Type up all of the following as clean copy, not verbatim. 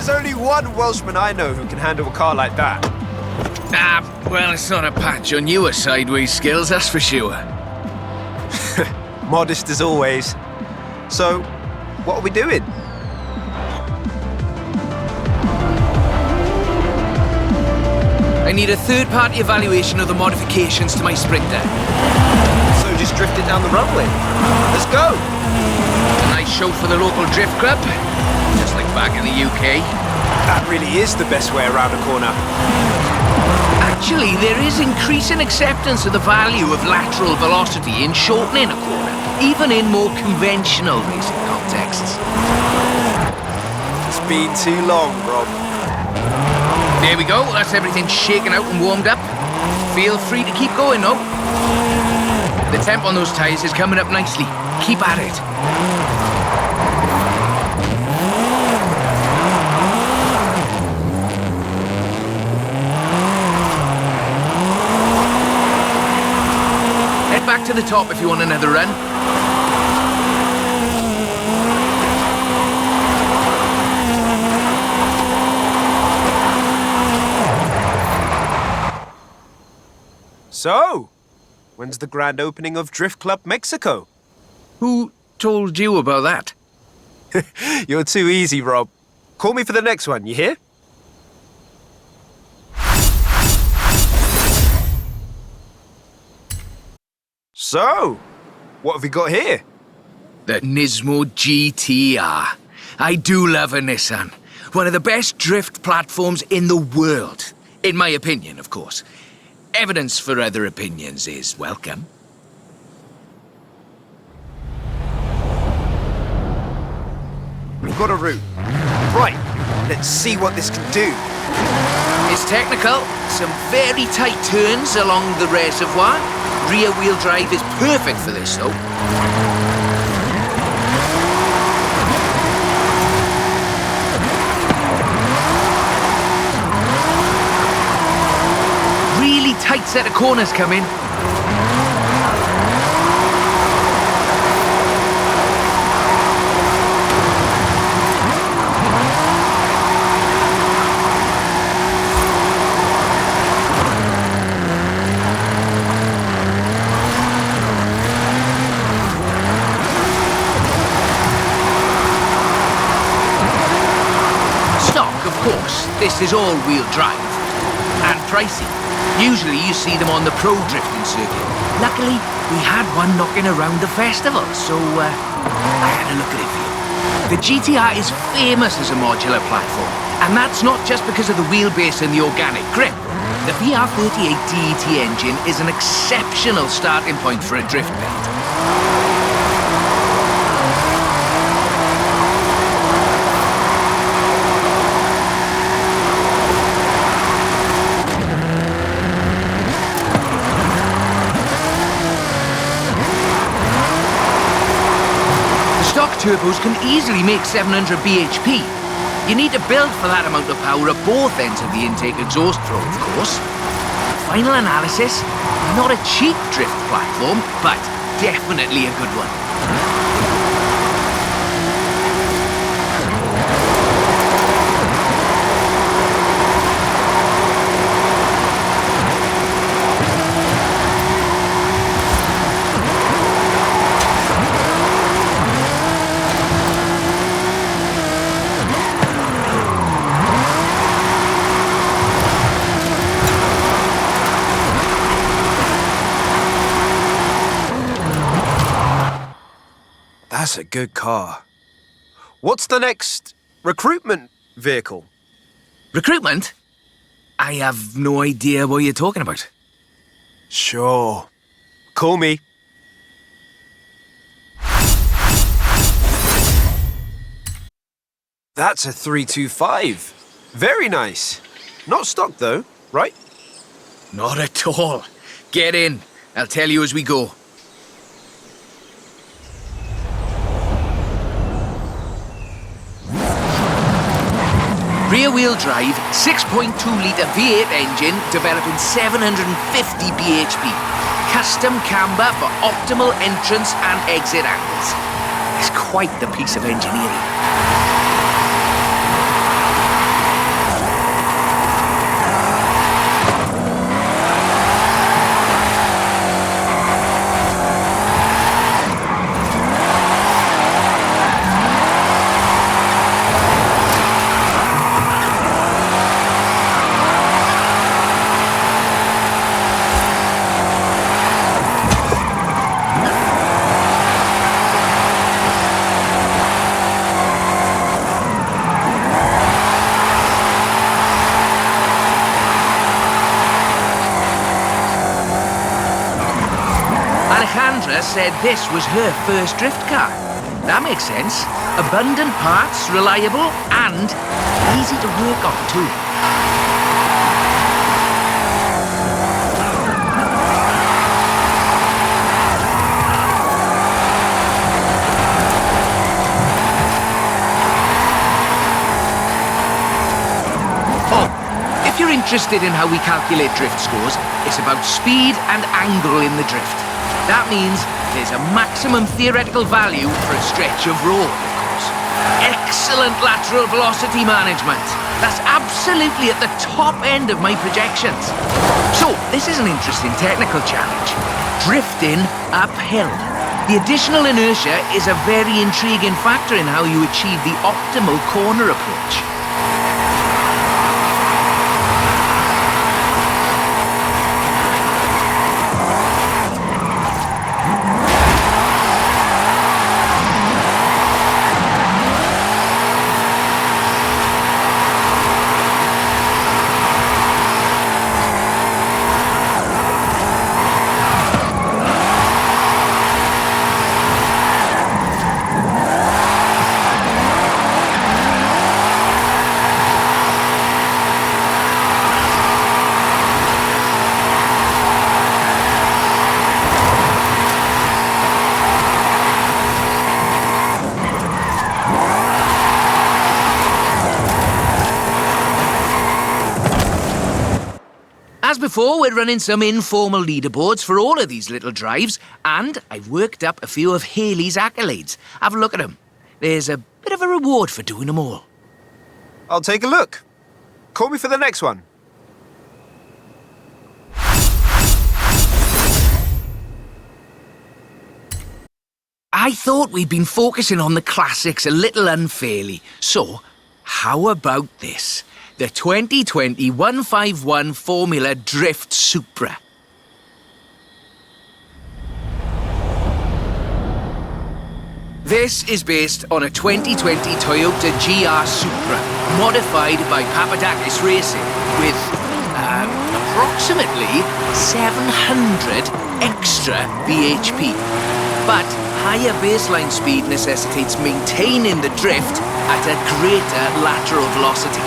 There's only one Welshman I know who can handle a car like that. Well, it's not a patch on your sideways skills, that's for sure. Modest as always. So, what are we doing? I need a third-party evaluation of the modifications to my Sprinter. So just drift it down the runway. Let's go! A nice show for the local drift club, just like back in the UK. That really is the best way around a corner. Actually, there is increasing acceptance of the value of lateral velocity in shortening a corner, even in more conventional racing contexts. It's been too long, Rob. There we go, that's everything shaken out and warmed up. Feel free to keep going, though. The temp on those tyres is coming up nicely. Keep at it. Head back to the top if you want another run. So, when's the grand opening of Drift Club Mexico? Who told you about that? You're too easy, Rob. Call me for the next one, you hear? So, what have we got here? The Nismo GTR. I do love a Nissan. One of the best drift platforms in the world. In my opinion, of course. Evidence for other opinions is welcome. We've got a route. Right, let's see what this can do. It's technical. Some very tight turns along the reservoir. Rear-wheel drive is perfect for this, though. Really tight set of corners coming. This is all-wheel drive, and pricey. Usually you see them on the pro drifting circuit. Luckily, we had one knocking around the festival, so I had a look at it for you. The GTR is famous as a modular platform, and that's not just because of the wheelbase and the organic grip. The VR38 DET engine is an exceptional starting point for a drift build. Turbos can easily make 700 bhp. You need to build for that amount of power at both ends of the intake exhaust flow, of course. Final analysis, not a cheap drift platform, but definitely a good one. That's a good car. What's the next recruitment vehicle? Recruitment? I have no idea what you're talking about. Sure. Call me. That's a 325. Very nice. Not stock though, right? Not at all. Get in. I'll tell you as we go. Rear-wheel drive, 6.2-litre V8 engine, developing 750 bhp. Custom camber for optimal entrance and exit angles. It's quite the piece of engineering. Alejandra said this was her first drift car. That makes sense. Abundant parts, reliable, and easy to work on too. Oh, if you're interested in how we calculate drift scores, it's about speed and angle in the drift. That means there's a maximum theoretical value for a stretch of road, of course. Excellent lateral velocity management. That's absolutely at the top end of my projections. So, this is an interesting technical challenge. Drifting uphill. The additional inertia is a very intriguing factor in how you achieve the optimal corner approach. As before, we're running some informal leaderboards for all of these little drives, and I've worked up a few of Haley's accolades. Have a look at them. There's a bit of a reward for doing them all. I'll take a look. Call me for the next one. I thought we'd been focusing on the classics a little unfairly, so how about this? The 2020 151 Formula Drift Supra. This is based on a 2020 Toyota GR Supra, modified by Papadakis Racing, with approximately 700 extra bhp. But higher baseline speed necessitates maintaining the drift at a greater lateral velocity.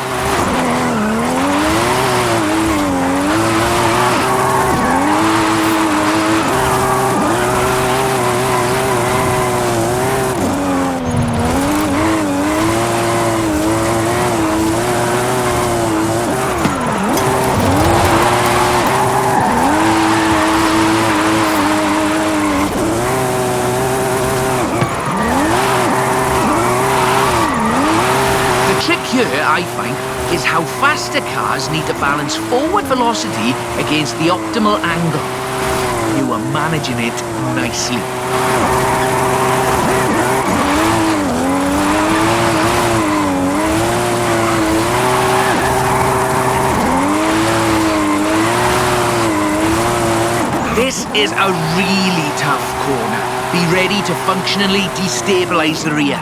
Here, I find, is how faster cars need to balance forward velocity against the optimal angle. You are managing it nicely. This is a really tough corner. Be ready to functionally destabilize the rear.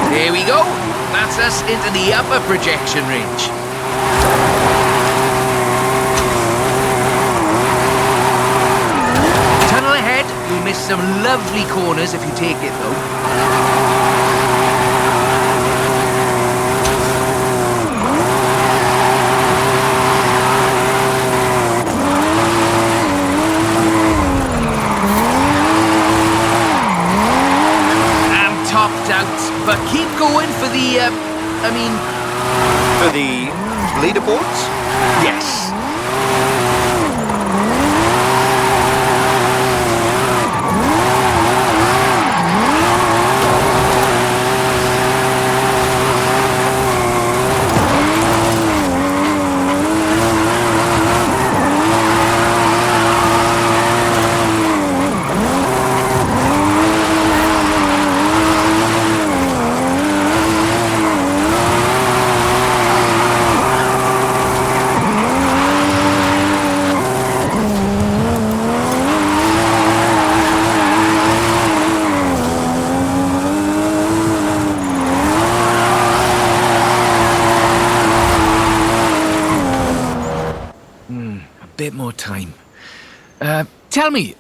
There we go. That's us into the upper projection range. Tunnel ahead. You'll miss some lovely corners if you take it, though. Topped out, but keep going for the, For the leaderboards? Yes. bit more time. Tell me,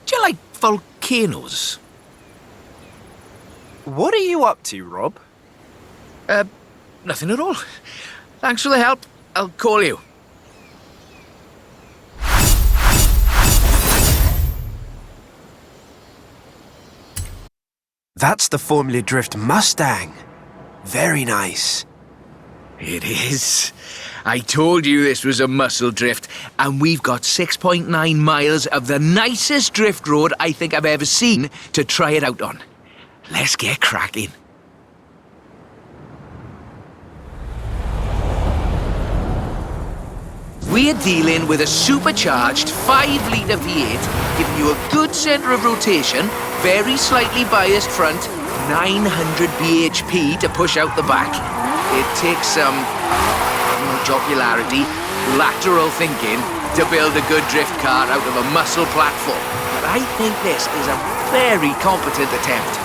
do you like volcanoes? What are you up to, Rob? Nothing at all. Thanks for the help. I'll call you. That's the Formula Drift Mustang. Very nice. It is. I told you this was a muscle drift, and we've got 6.9 miles of the nicest drift road I think I've ever seen to try it out on. Let's get cracking. We're dealing with a supercharged 5-litre V8, giving you a good centre of rotation, very slightly biased front, 900 bhp to push out the back. It takes some jocularity, lateral thinking to build a good drift car out of a muscle platform. But I think this is a very competent attempt.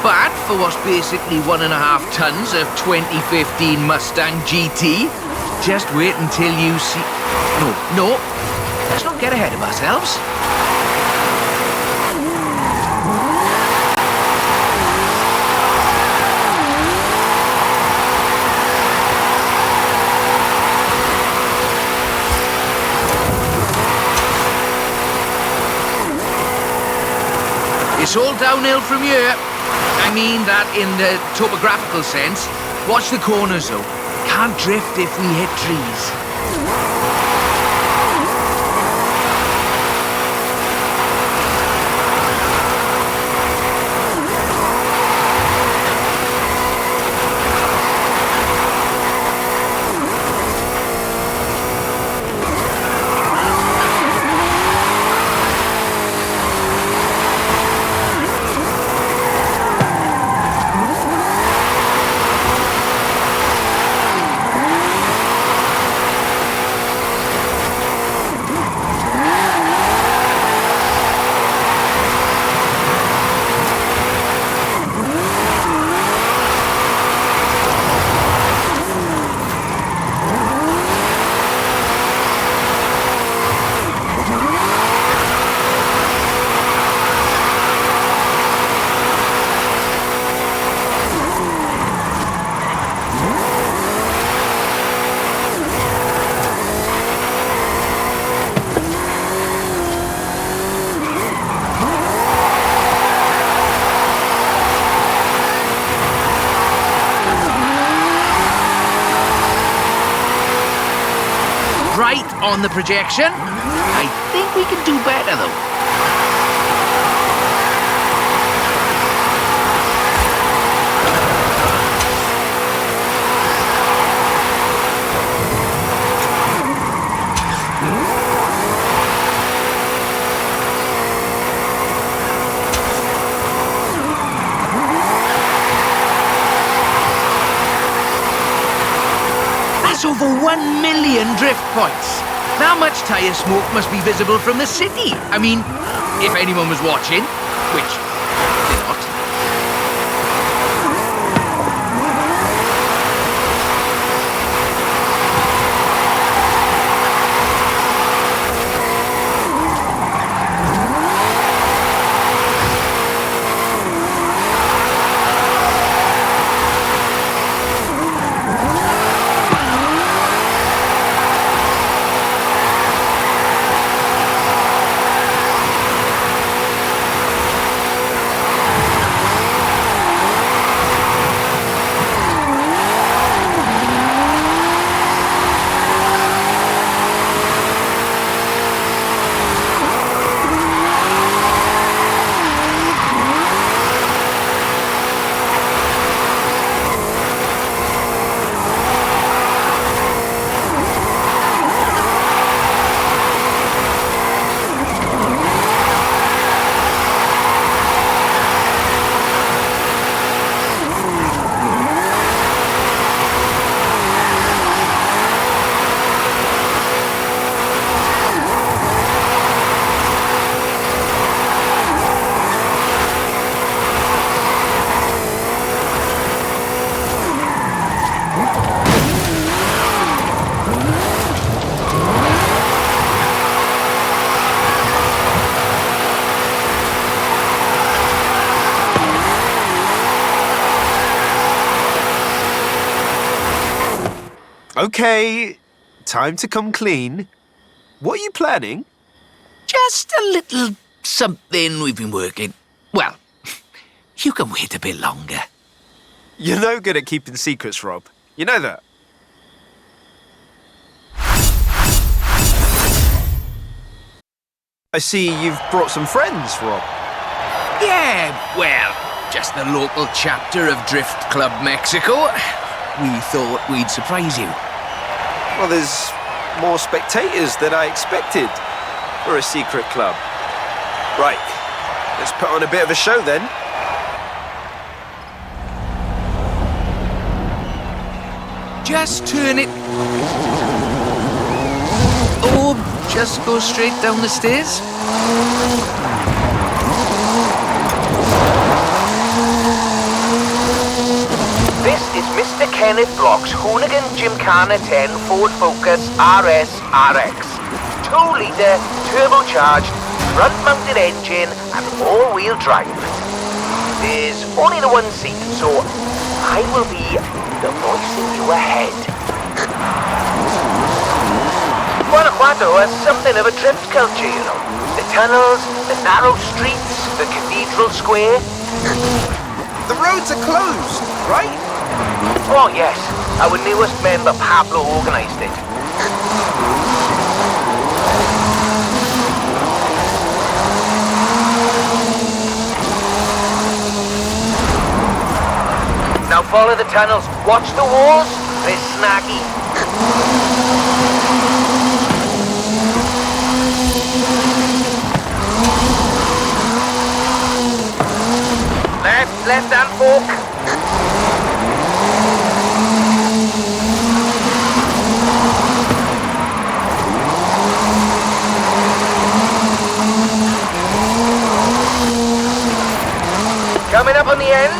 Bad for what's basically 1.5 tons of 2015 Mustang GT. Just wait until you see... No, let's not get ahead of ourselves. It's all downhill from here. I mean that in the topographical sense. Watch the corners though. Can't drift if we hit trees. Right on the projection. I think we can do better though. Over 1 million drift points. That much tyre smoke must be visible from the city. I mean, if anyone was watching, which they're not. Okay, time to come clean. What are you planning? Just a little something we've been working. Well, you can wait a bit longer. You're no good at keeping secrets, Rob. You know that. I see you've brought some friends, Rob. Yeah, well, just the local chapter of Drift Club Mexico. We thought we'd surprise you. Well, there's more spectators than I expected for a secret club. Right, let's put on a bit of a show then. Just turn it... Or just go straight down the stairs. This is Mr. Kenneth Block's Hoonigan Gymkhana 10 Ford Focus RS RX. 2-litre, turbocharged, front-mounted engine and all-wheel drive. There's only the one seat, so I will be the voice in your head. Guanajuato has something of a drift culture, you know. The tunnels, the narrow streets, the cathedral square. The roads are closed, right? Oh yes, our newest member Pablo organised it. Now follow the tunnels. Watch the walls. They're snaggy. Left hand fork. Coming up on the end,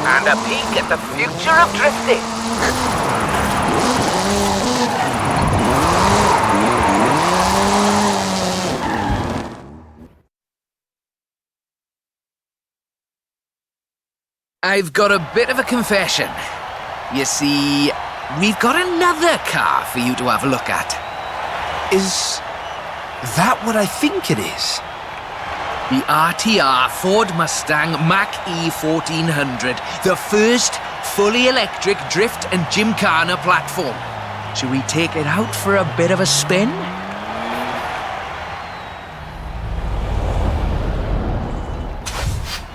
and a peek at the future of drifting. I've got a bit of a confession. You see, we've got another car for you to have a look at. Is that what I think it is? The RTR Ford Mustang Mach-E 1400, the first fully electric drift and gymkhana platform. Should we take it out for a bit of a spin?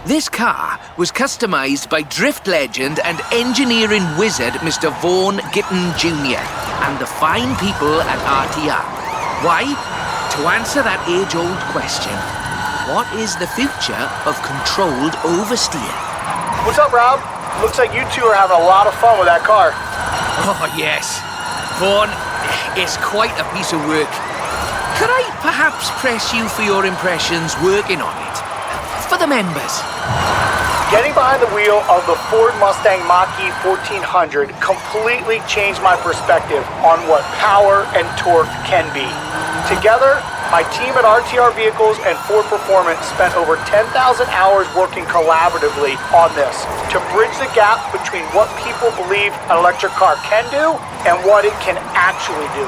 This car was customised by drift legend and engineering wizard Mr. Vaughan Gitton Jr. and the fine people at RTR. Why? To answer that age-old question, what is the future of controlled oversteer? What's up, Rob? Looks like you two are having a lot of fun with that car. Oh, yes. Vaughan, it's quite a piece of work. Could I perhaps press you for your impressions working on it? For the members. Getting behind the wheel of the Ford Mustang Mach-E 1400 completely changed my perspective on what power and torque can be. Together, my team at RTR Vehicles and Ford Performance spent over 10,000 hours working collaboratively on this to bridge the gap between what people believe an electric car can do and what it can actually do.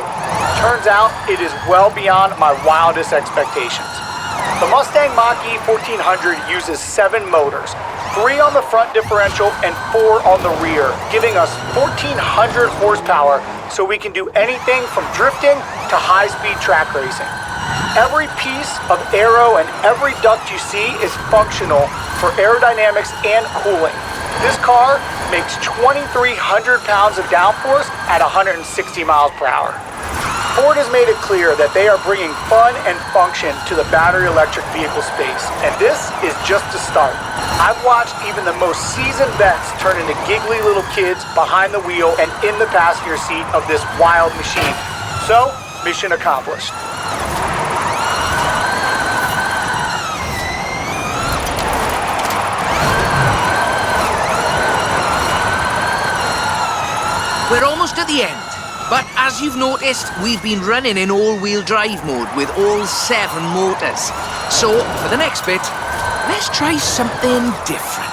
Turns out it is well beyond my wildest expectations. The Mustang Mach-E 1400 uses 7 motors, 3 on the front differential and 4 on the rear, giving us 1,400 horsepower so we can do anything from drifting to high-speed track racing. Every piece of aero and every duct you see is functional for aerodynamics and cooling. This car makes 2,300 pounds of downforce at 160 miles per hour. Ford has made it clear that they are bringing fun and function to the battery electric vehicle space, and this is just a start. I've watched even the most seasoned vets turn into giggly little kids behind the wheel and in the passenger seat of this wild machine. So, mission accomplished. We're almost at the end. But as you've noticed, we've been running in all-wheel drive mode with all 7 motors. So, for the next bit, let's try something different.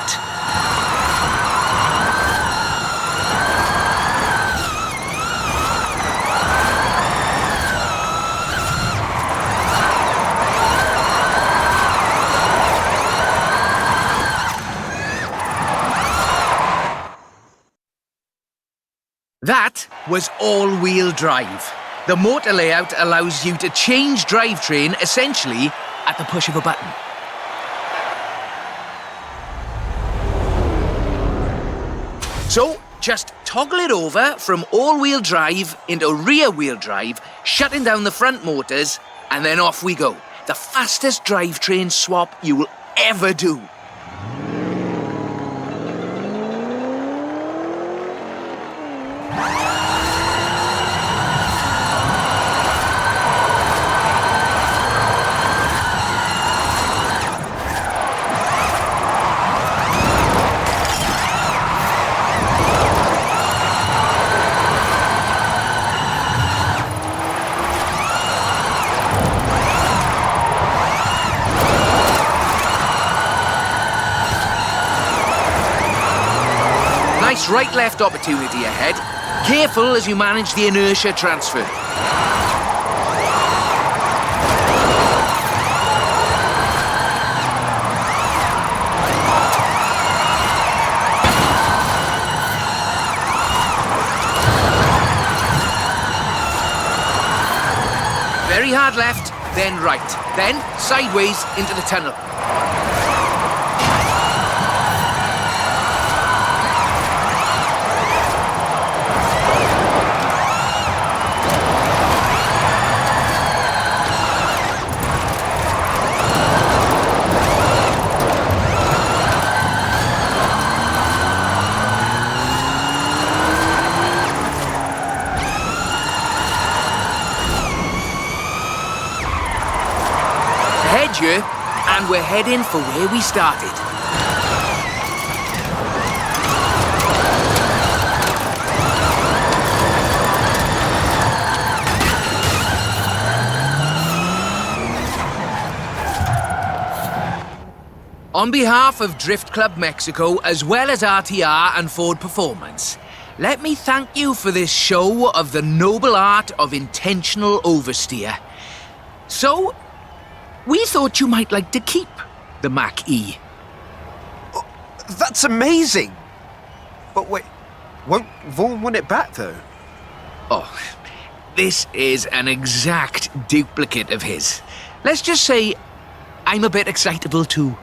That was all-wheel drive. The motor layout allows you to change drivetrain essentially at the push of a button. So, just toggle it over from all-wheel drive into rear-wheel drive, shutting down the front motors, and then off we go. The fastest drivetrain swap you will ever do. Nice right-left opportunity ahead. Careful as you manage the inertia transfer. Very hard left, then right, then sideways into the tunnel. Ahead you, and we're heading for where we started. On behalf of Drift Club Mexico, as well as RTR and Ford Performance, let me thank you for this show of the noble art of intentional oversteer. So, we thought you might like to keep the Mach-E. Oh, that's amazing! But wait, won't Vaughan want it back though? Oh, this is an exact duplicate of his. Let's just say I'm a bit excitable too.